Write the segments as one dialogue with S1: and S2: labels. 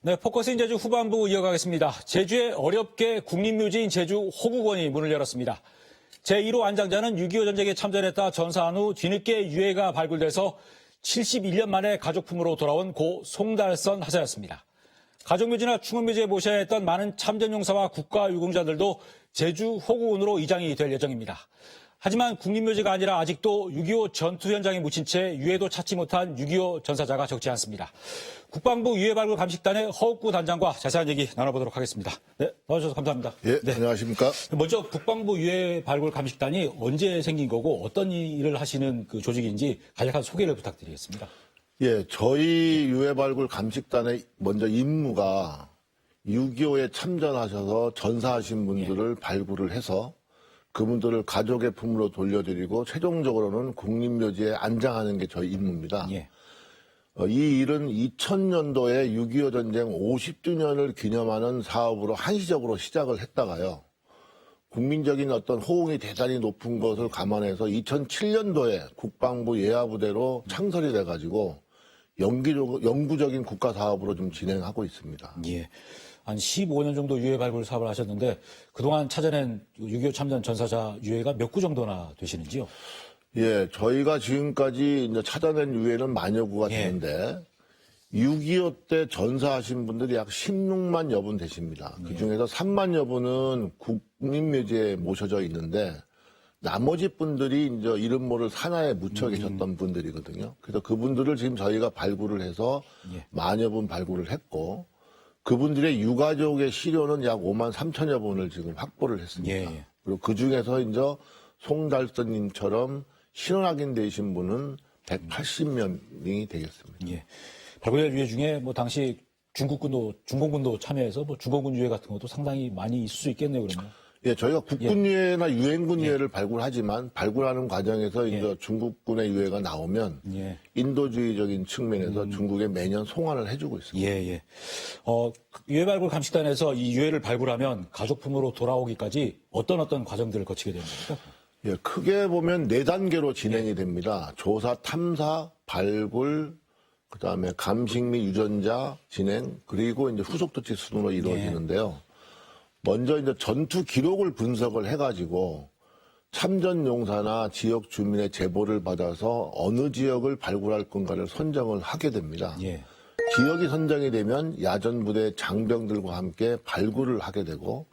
S1: 네, 포커스인 제주 후반부 이어가겠습니다. 제주에 어렵게 국립묘지인 제주 호국원이 문을 열었습니다. 제1호 안장자는 6.25 전쟁에 참전했다 전사한 후 뒤늦게 유해가 발굴돼서 71년 만에 가족품으로 돌아온 고 송달선 하사였습니다. 가족묘지나 충원묘지에 모셔야 했던 많은 참전용사와 국가유공자들도 제주 호국원으로 이장이 될 예정입니다. 하지만 국립묘지가 아니라 아직도 6.25 전투 현장에 묻힌 채 유해도 찾지 못한 6.25 전사자가 적지 않습니다. 국방부 유해발굴 감식단의 허욱구 단장과 자세한 얘기 나눠보도록 하겠습니다. 네, 나와주셔서 감사합니다.
S2: 예,
S1: 네.
S2: 안녕하십니까.
S1: 먼저 국방부 유해발굴 감식단이 언제 생긴 거고 어떤 일을 하시는 그 조직인지 간략한 소개를 부탁드리겠습니다.
S2: 예, 저희 유해발굴 감식단의 먼저 임무가 6.25에 참전하셔서 전사하신 분들을 발굴을 해서 그분들을 가족의 품으로 돌려드리고 최종적으로는 국립묘지에 안장하는 게 저희 임무입니다.
S1: 예.
S2: 이 일은 2000년도에 6.25 전쟁 50주년을 기념하는 사업으로 한시적으로 시작을 했다가요. 국민적인 어떤 호응이 대단히 높은 것을 감안해서 2007년도에 국방부 예하부대로 창설이 돼가지고 영구적인 국가 사업으로 좀 진행하고 있습니다.
S1: 예. 한 15년 정도 유해 발굴 사업을 하셨는데 그동안 찾아낸 6.25 참전 전사자 유해가 몇 구 정도나 되시는지요?
S2: 예, 저희가 지금까지 이제 찾아낸 유해는 만여 구가 되는데 6.25 때 전사하신 분들이 약 16만여 분 되십니다. 그중에서 3만여 분은 국립묘지에 모셔져 있는데 나머지 분들이 이제 이름 모를 산하에 묻혀 계셨던 분들이거든요. 그래서 그분들을 지금 저희가 발굴을 해서 만여 분 발굴을 했고 그분들의 유가족의 시료는 약 5만 3천여 분을 지금 확보를 했습니다.
S1: 예.
S2: 그리고 그 중에서 이제 송달선님처럼 신원 확인되신 분은 180명이 되겠습니다.
S1: 예. 발굴될 유해 중에 뭐 당시 중공군도 참여해서 뭐 중공군 유해 같은 것도 상당히 많이 있을 수 있겠네요, 그러면.
S2: 예, 저희가 국군 유해나 유엔군 유해를 발굴하지만 발굴하는 과정에서 이제 중국군의 유해가 나오면 인도주의적인 측면에서 중국에 매년 송환을 해주고 있습니다.
S1: 예. 유해 발굴 감식단에서 이 유해를 발굴하면 가족품으로 돌아오기까지 어떤 과정들을 거치게 되는 겁니까?
S2: 예, 크게 보면 4단계로 진행이 됩니다. 조사, 탐사, 발굴, 그다음에 감식 및 유전자 진행, 그리고 이제 후속 조치 순으로 이루어지는데요. 먼저 이제 전투 기록을 분석을 해가지고 참전 용사나 지역 주민의 제보를 받아서 어느 지역을 발굴할 건가를 선정을 하게 됩니다. 지역이 선정이 되면 야전 부대 장병들과 함께 발굴을 하게 되고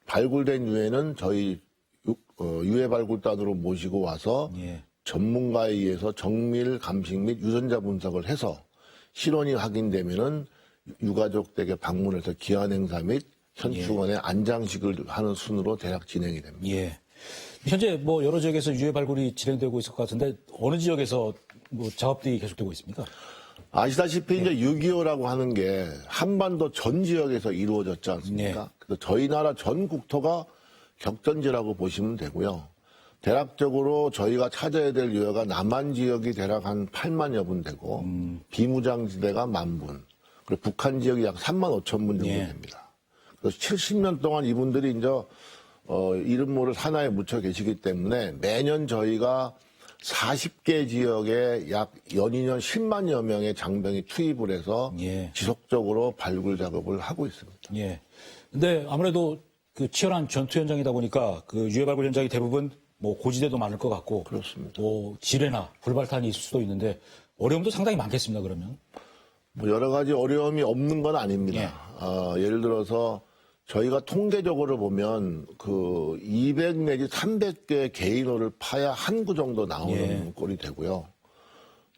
S2: 발굴된 유해는 저희 유해 발굴단으로 모시고 와서 전문가에 의해서 정밀 감식 및 유전자 분석을 해서 실원이 확인되면은 유가족 댁에 방문해서 기한 행사 및 현충원에 안장식을 하는 순으로 대략 진행이 됩니다.
S1: 현재 뭐 여러 지역에서 유해 발굴이 진행되고 있을 것 같은데 어느 지역에서 뭐 작업들이 계속되고 있습니까?
S2: 아시다시피 이제 6.25라고 하는 게 한반도 전 지역에서 이루어졌지 않습니까? 그래서 저희 나라 전 국토가 격전지라고 보시면 되고요. 대략적으로 저희가 찾아야 될 유해가 남한 지역이 대략 한 8만여 분 되고 비무장지대가 10,000분, 그리고 북한 지역이 약 3만 5천 분 정도 됩니다. 그래서 70년 동안 이분들이 이제 이름 모를 산하에 묻혀 계시기 때문에 매년 저희가 40개 지역에 약 연인연 10만여 명의 장병이 투입을 해서 지속적으로 발굴 작업을 하고 있습니다.
S1: 근데 아무래도 그 치열한 전투 현장이다 보니까 그 유해 발굴 현장이 대부분 뭐 고지대도 많을 것 같고
S2: 그렇습니다.
S1: 뭐 지뢰나 불발탄이 있을 수도 있는데 어려움도 상당히 많겠습니다, 그러면.
S2: 뭐 여러 가지 어려움이 없는 건 아닙니다. 예를 들어서 저희가 통계적으로 보면 그 200 내지 300개 개인호를 파야 한 구 정도 나오는 꼴이 되고요.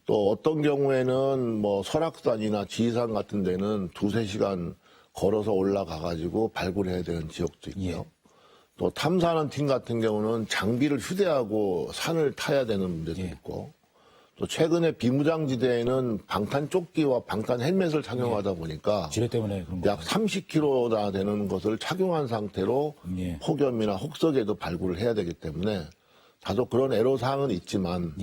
S2: 또 어떤 경우에는 뭐 설악산이나 지리산 같은 데는 2-3시간 걸어서 올라가가지고 발굴해야 되는 지역도 있고요. 또 탐사하는 팀 같은 경우는 장비를 휴대하고 산을 타야 되는 문제도 있고 또 최근에 비무장지대에는 방탄 조끼와 방탄 헬멧을 착용하다 보니까
S1: 지뢰 때문에 그런
S2: 약 30kg나 되는 것을 착용한 상태로 폭염이나 혹석에도 발굴을 해야 되기 때문에 다소 그런 애로사항은 있지만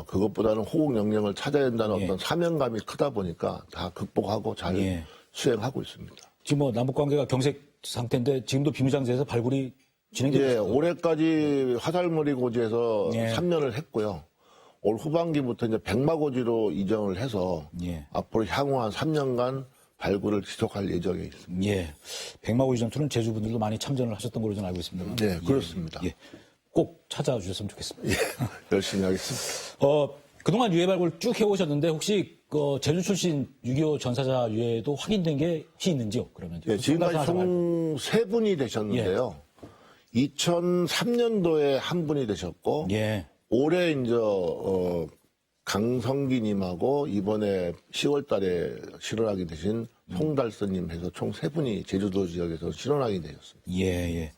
S2: 그것보다는 호국 영령을 찾아야 된다는 어떤 사명감이 크다 보니까 다 극복하고 잘 수행하고 있습니다.
S1: 지금 뭐 남북 관계가 경색 상태인데 지금도 비무장지대에서 발굴이 진행되고 있습니다.
S2: 올해까지 화살머리 고지에서 3년을 했고요. 올 후반기부터 이제 백마고지로 이전을 해서 앞으로 향후 한 3년간 발굴을 지속할 예정에 있습니다.
S1: 예. 백마고지 전투는 제주분들도 많이 참전을 하셨던 걸로 저는 알고 있습니다.
S2: 네, 그렇습니다.
S1: 예. 꼭 찾아주셨으면 좋겠습니다.
S2: 예, 열심히 하겠습니다.
S1: 그동안 유해 발굴 쭉 해오셨는데 혹시 제주 출신 6.25 전사자 유해도 확인된 게 혹시 있는지요? 그러면
S2: 예, 지금까지 총 3분이 되셨는데요. 2003년도에 한 분이 되셨고
S1: 예.
S2: 올해 이제 강성기님하고 이번에 10월달에 실현하게 되신 송달서님 해서 총 3분이 제주도 지역에서 실현하게 되셨습니다.
S1: 예, 예.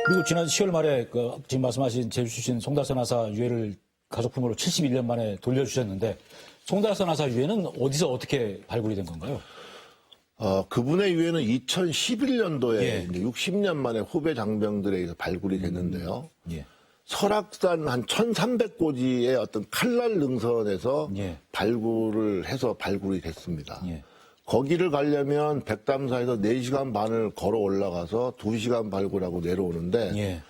S1: 그리고 지난 10월 말에 지금 말씀하신 제주 출신 송달선 하사 유해를 가족품으로 71년 만에 돌려주셨는데 송달선 하사 유해는 어디서 어떻게 발굴이 된 건가요?
S2: 그분의 유해는 2011년도에
S1: 예.
S2: 이제 60년 만에 후배 장병들에 의해서 발굴이 됐는데요.
S1: 예.
S2: 설악산 한 1300고지의 어떤 칼날 능선에서
S1: 예.
S2: 발굴을 해서 발굴이 됐습니다.
S1: 예.
S2: 거기를 가려면 백담사에서 4시간 반을 걸어 올라가서 2시간 발굴하고 내려오는데
S1: 예.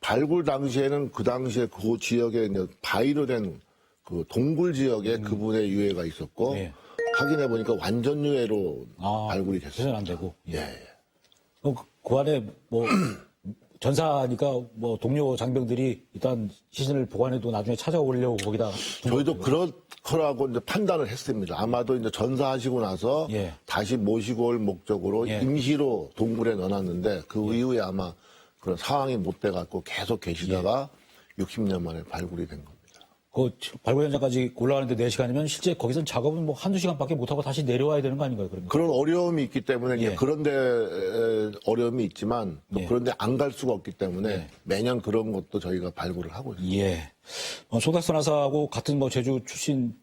S2: 발굴 당시에는 그 당시에 그 지역에 이제 바위로 된 그 동굴 지역에 그분의 유해가 있었고
S1: 예.
S2: 확인해 보니까 완전 유해로 발굴이 됐습니다.
S1: 그래서 안 되고.
S2: 예, 예.
S1: 그 안에 뭐 전사니까 뭐 동료 장병들이 일단 시신을 보관해도 나중에 찾아오려고 거기다
S2: 저희도 그렇거라고 이제 판단을 했습니다. 아마도 이제 전사하시고 나서
S1: 예.
S2: 다시 모시고 올 목적으로
S1: 예.
S2: 임시로 동굴에 넣어놨는데 그 이후에 아마 그런 상황이 못 돼갖고 계속 계시다가 60년 만에 발굴이 된 겁니다.
S1: 그 발굴 현장까지 올라가는데 4시간이면 실제 거기선 작업은 뭐 한두 시간밖에 못하고 다시 내려와야 되는 거 아닌가요? 그러면?
S2: 그런 어려움이 있기 때문에 이제
S1: 예.
S2: 그런데 어려움이 있지만 또
S1: 예.
S2: 그런데 안 갈 수가 없기 때문에
S1: 예.
S2: 매년 그런 것도 저희가 발굴을 하고 있습니다.
S1: 예. 송달선 하사하고 같은 뭐 제주 출신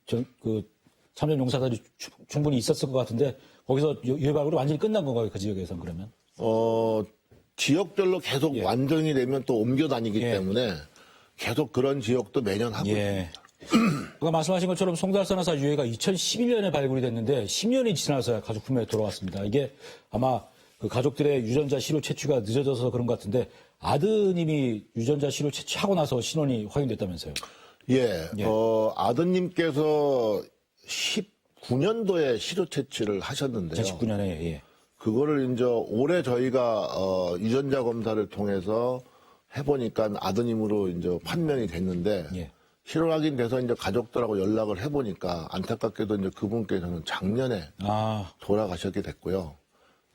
S1: 참전 용사들이 충분히 있었을 것 같은데 거기서 유해 발굴이 완전히 끝난 건가요? 그 지역에선 그러면?
S2: 지역별로 계속
S1: 예.
S2: 완전히 되면 또 옮겨 다니기
S1: 예.
S2: 때문에 계속 그런 지역도 매년 하고
S1: 예.
S2: 있습니다.
S1: 아까 말씀하신 것처럼 송달선 하사 유해가 2011년에 발굴이 됐는데 10년이 지나서야 가족품에 돌아왔습니다. 이게 아마 그 가족들의 유전자 시료 채취가 늦어져서 그런 것 같은데 아드님이 유전자 시료 채취하고 나서 신원이 확인됐다면서요?
S2: 예, 아드님께서 19년도에 시료 채취를 하셨는데요.
S1: 2019년에 예.
S2: 그거를 이제 올해 저희가 유전자 검사를 통해서 해보니까 아드님으로 이제 판명이 됐는데
S1: 예.
S2: 실현 확인돼서 이제 가족들하고 연락을 해보니까 안타깝게도 이제 그분께서는 작년에 돌아가셨게 됐고요.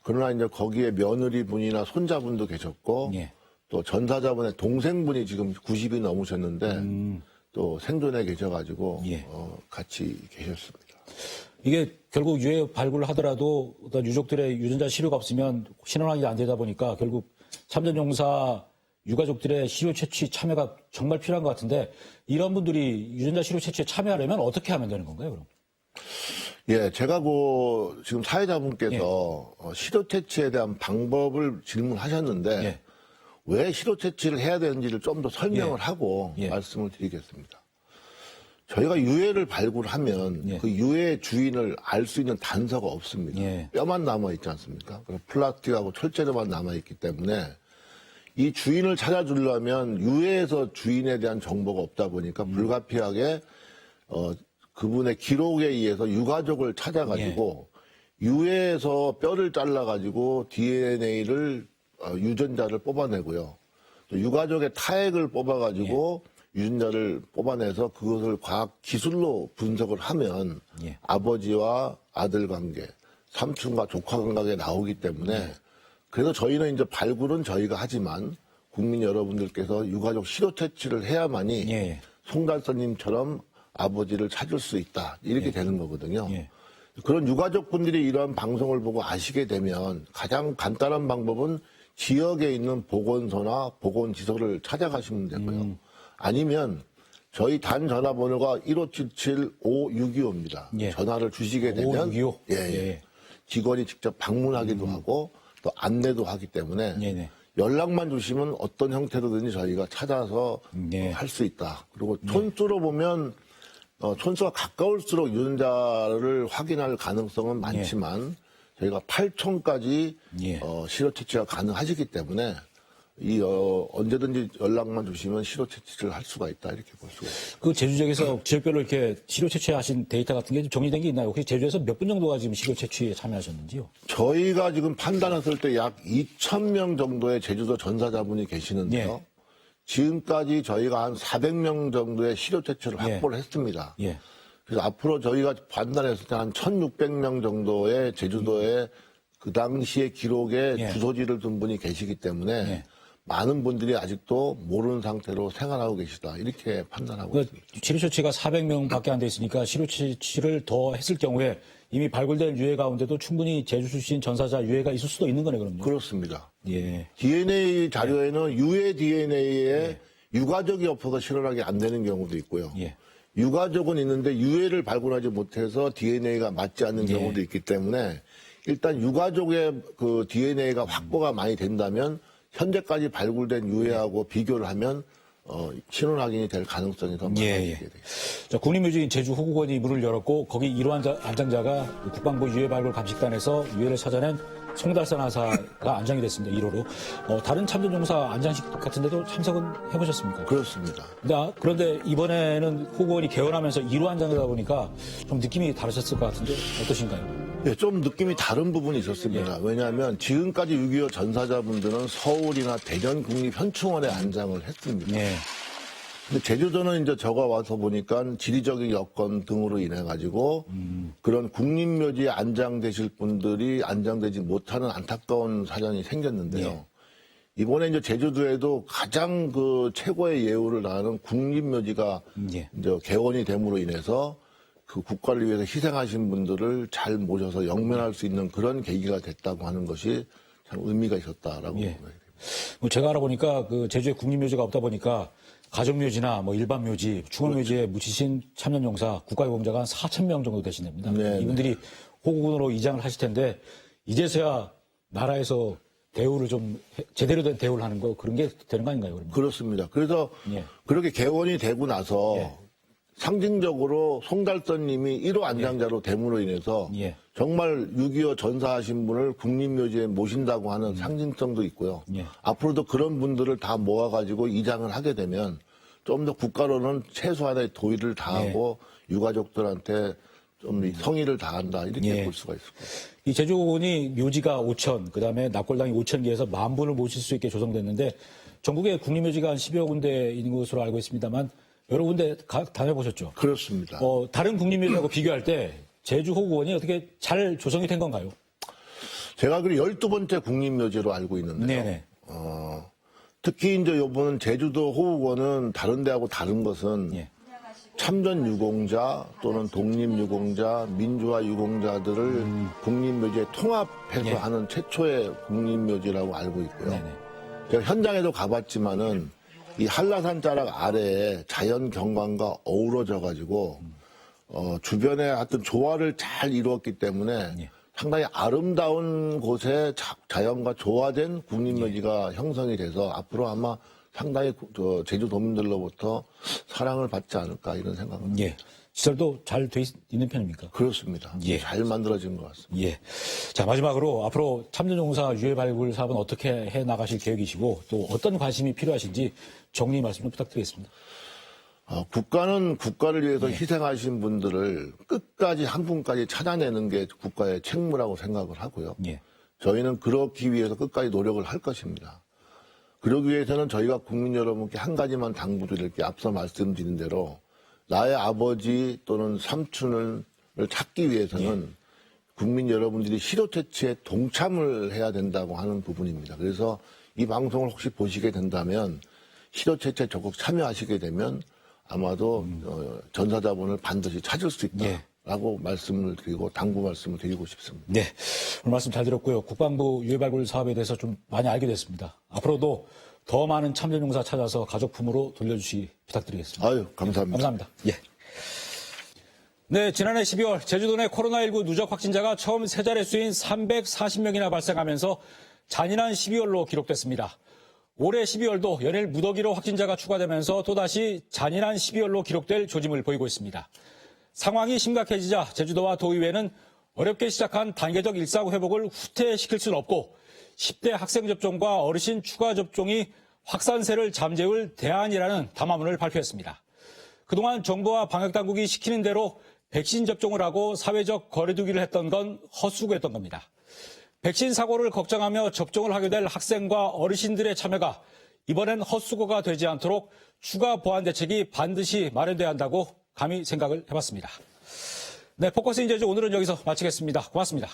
S2: 그러나 이제 거기에 며느리 분이나 손자분도 계셨고
S1: 예.
S2: 또 전사자분의 동생분이 지금 90이 넘으셨는데 또 생존해 계셔가지고
S1: 예.
S2: 같이 계셨습니다.
S1: 이게 결국 유해 발굴을 하더라도 어떤 유족들의 유전자 시료가 없으면 신원 확인이 안 되다 보니까 결국 참전용사 유가족들의 시료 채취 참여가 정말 필요한 것 같은데 이런 분들이 유전자 시료 채취에 참여하려면 어떻게 하면 되는 건가요, 그럼?
S2: 예, 제가 지금 사회자분께서 시료 채취에 대한 방법을 질문하셨는데
S1: 예.
S2: 왜 시료 채취를 해야 되는지를 좀 더 설명을
S1: 예.
S2: 하고
S1: 예.
S2: 말씀을 드리겠습니다. 저희가 유해를 발굴하면
S1: 예.
S2: 그 유해의 주인을 알 수 있는 단서가 없습니다.
S1: 예.
S2: 뼈만 남아있지 않습니까? 그리고 플라스틱하고 철제로만 남아있기 때문에 이 주인을 찾아주려면 유해에서 주인에 대한 정보가 없다 보니까 불가피하게 그분의 기록에 의해서 유가족을 찾아가지고 유해에서 뼈를 잘라가지고 DNA를 유전자를 뽑아내고요. 또 유가족의 타액을 뽑아가지고 유전자를 뽑아내서 그것을 과학 기술로 분석을 하면 아버지와 아들 관계, 삼촌과 조카 관계가 나오기 때문에 그래서 저희는 이제 발굴은 저희가 하지만 국민 여러분들께서 유가족 시료 채취를 해야만이 송달선님처럼 아버지를 찾을 수 있다. 이렇게 되는 거거든요. 그런 유가족분들이 이러한 방송을 보고 아시게 되면 가장 간단한 방법은 지역에 있는 보건소나 보건지소를 찾아가시면 되고요. 아니면 저희 단 전화번호가 1577-5625입니다. 전화를 주시게 되면
S1: 5625?
S2: 직원이 직접 방문하기도 하고 또 안내도 하기 때문에 연락만 주시면 어떤 형태로든지 저희가 찾아서 할 수 있다. 그리고 촌수로 보면 촌수가 가까울수록 유전자를 확인할 가능성은 많지만 저희가 8촌까지 시료 채취가 가능하시기 때문에 언제든지 연락만 주시면 시료 채취를 할 수가 있다 이렇게 볼 수가 있습니다.
S1: 그 제주 지역에서 지역별로 이렇게 시료 채취하신 데이터 같은 게 좀 정리된 게 있나요? 혹시 제주에서 몇 분 정도가 지금 시료 채취에 참여하셨는지요?
S2: 저희가 지금 판단했을 때 약 2,000명 정도의 제주도 전사자분이 계시는데요.
S1: 예.
S2: 지금까지 저희가 한 400명 정도의 시료 채취를
S1: 예.
S2: 확보를 했습니다.
S1: 예.
S2: 그래서 앞으로 저희가 판단했을 때 한 1,600명 정도의 제주도에 그 당시의 기록에
S1: 예.
S2: 주소지를 둔 분이 계시기 때문에
S1: 예.
S2: 많은 분들이 아직도 모르는 상태로 생활하고 계시다. 이렇게 판단하고
S1: 그
S2: 있습니다.
S1: 시료 채취가 400명밖에 안 돼 있으니까 시료 채취를 더 했을 경우에 이미 발굴된 유해 가운데도 충분히 제주 출신 전사자 유해가 있을 수도 있는 거네, 그럼요.
S2: 그렇습니다.
S1: 예.
S2: DNA 자료에는 유해 DNA에 유가족이 없어서 실현하기 안 되는 경우도 있고요.
S1: 예.
S2: 유가족은 있는데 유해를 발굴하지 못해서 DNA가 맞지 않는
S1: 예.
S2: 경우도 있기 때문에 일단 유가족의 그 DNA가 확보가 많이 된다면 현재까지 발굴된 유해하고 비교를 하면 신원 확인이 될 가능성이 더 많아지게
S1: 예.
S2: 됩니다.
S1: 자, 국립묘지인 제주 호국원이 문을 열었고 거기 1호 안장자가 국방부 유해발굴 감식단에서 유해를 찾아낸 송달산 하사가 안장이 됐습니다. 1호로. 다른 참전용사 안장식 같은 데도 참석은 해보셨습니까?
S2: 그렇습니다.
S1: 그런데 이번에는 호국원이 개원하면서 1호 안장이다 보니까 좀 느낌이 다르셨을 것 같은데 어떠신가요?
S2: 예, 좀 느낌이 다른 부분이 있었습니다. 왜냐하면 지금까지 6.25 전사자분들은 서울이나 대전 국립현충원에 안장을 했습니다.
S1: 예.
S2: 근데 제주도는 이제 저가 와서 보니까 지리적인 여건 등으로 인해 가지고 그런 국립묘지에 안장되실 분들이 안장되지 못하는 안타까운 사정이 생겼는데요.
S1: 예.
S2: 이번에 이제 제주도에도 가장 그 최고의 예우를 다하는 국립묘지가
S1: 예.
S2: 이제 개원이 됨으로 인해서 그 국가를 위해서 희생하신 분들을 잘 모셔서 영면할 수 있는 그런 계기가 됐다고 하는 것이 참 의미가 있었다라고
S1: 예.
S2: 생각이 됩니다.
S1: 뭐 제가 알아보니까 그 제주에 국립묘지가 없다 보니까 가족묘지나 뭐 일반 묘지, 추모묘지에 묻히신 참전용사, 국가유공자가 한 4,000명 정도 되신답니다.
S2: 네,
S1: 이분들이 호국원으로 이장을 하실 텐데 이제서야 나라에서 대우를 좀 제대로 된 대우를 하는 거 그런 게 되는 거 아닌가요? 그러면?
S2: 그렇습니다. 그래서
S1: 예.
S2: 그렇게 개원이 되고 나서
S1: 예.
S2: 상징적으로 송달선님이 1호 안장자로 됨으로 인해서
S1: 예.
S2: 정말 6.25 전사하신 분을 국립묘지에 모신다고 하는 상징성도 있고요.
S1: 예.
S2: 앞으로도 그런 분들을 다 모아가지고 이장을 하게 되면 좀 더 국가로는 최소한의 도의를 다하고 유가족들한테 좀 성의를 다한다 이렇게
S1: 예.
S2: 볼 수가 있을 거예요.
S1: 이 제주호군이 묘지가 5천, 그 다음에 납골당이 5,000개에서 10,000분을 모실 수 있게 조성됐는데 전국에 국립묘지가 한 10여 군데 있는 것으로 알고 있습니다만 여러 군데 다녀보셨죠?
S2: 그렇습니다.
S1: 다른 국립묘지하고 비교할 때 제주 호국원이 어떻게 잘 조성이 된 건가요?
S2: 제가 그 12번째 국립묘지로 알고 있는데요.
S1: 네네.
S2: 특히 이제 요번은 제주도 호국원은 다른 데하고 다른 것은
S1: 예.
S2: 참전 유공자 또는 독립 유공자, 민주화 유공자들을 국립묘지에 통합해서
S1: 예.
S2: 하는 최초의 국립묘지라고 알고 있고요.
S1: 네네.
S2: 제가 현장에도 가봤지만은 이 한라산 자락 아래에 자연 경관과 어우러져 가지고 주변에 하여튼 조화를 잘 이루었기 때문에
S1: 예.
S2: 상당히 아름다운 곳에 자연과 조화된 국립묘지가 형성이 돼서 앞으로 아마 상당히 제주도민들로부터 사랑을 받지 않을까 이런 생각을
S1: 예. 시설도 잘 돼 있는 편입니까?
S2: 그렇습니다.
S1: 예.
S2: 잘 만들어진 것 같습니다.
S1: 예. 자, 마지막으로 앞으로 참전용사 유해 발굴 사업은 어떻게 해 나가실 계획이시고 또 어떤 관심이 필요하신지 정리 말씀 좀 부탁드리겠습니다.
S2: 국가는 국가를 위해서
S1: 예.
S2: 희생하신 분들을 끝까지 한 분까지 찾아내는 게 국가의 책무라고 생각을 하고요.
S1: 예.
S2: 저희는 그렇기 위해서 끝까지 노력을 할 것입니다. 그러기 위해서는 저희가 국민 여러분께 한 가지만 당부드릴게 앞서 말씀드린 대로 나의 아버지 또는 삼촌을 찾기 위해서는 국민 여러분들이 시료 채취에 동참을 해야 된다고 하는 부분입니다. 그래서 이 방송을 혹시 보시게 된다면 시료 채취에 적극 참여하시게 되면 아마도 전사자분을 반드시 찾을 수 있다라고 말씀을 드리고 당부 말씀을 드리고 싶습니다.
S1: 네. 오늘 말씀 잘 들었고요. 국방부 유해 발굴 사업에 대해서 좀 많이 알게 됐습니다. 앞으로도 더 많은 참전용사 찾아서 가족품으로 돌려주시 부탁드리겠습니다.
S2: 아유, 감사합니다.
S1: 감사합니다. 예. 네, 지난해 12월 제주도 내 코로나19 누적 확진자가 처음 세 자릿수인 340명이나 발생하면서 잔인한 12월로 기록됐습니다. 올해 12월도 연일 무더기로 확진자가 추가되면서 또다시 잔인한 12월로 기록될 조짐을 보이고 있습니다. 상황이 심각해지자 제주도와 도의회는 어렵게 시작한 단계적 일상 회복을 후퇴시킬 수는 없고 10대 학생 접종과 어르신 추가 접종이 확산세를 잠재울 대안이라는 담화문을 발표했습니다. 그동안 정부와 방역당국이 시키는 대로 백신 접종을 하고 사회적 거리두기를 했던 건 헛수고였던 겁니다. 백신 사고를 걱정하며 접종을 하게 될 학생과 어르신들의 참여가 이번엔 헛수고가 되지 않도록 추가 보완 대책이 반드시 마련돼야 한다고 감히 생각을 해봤습니다. 네, 포커스인 제주 오늘은 여기서 마치겠습니다. 고맙습니다.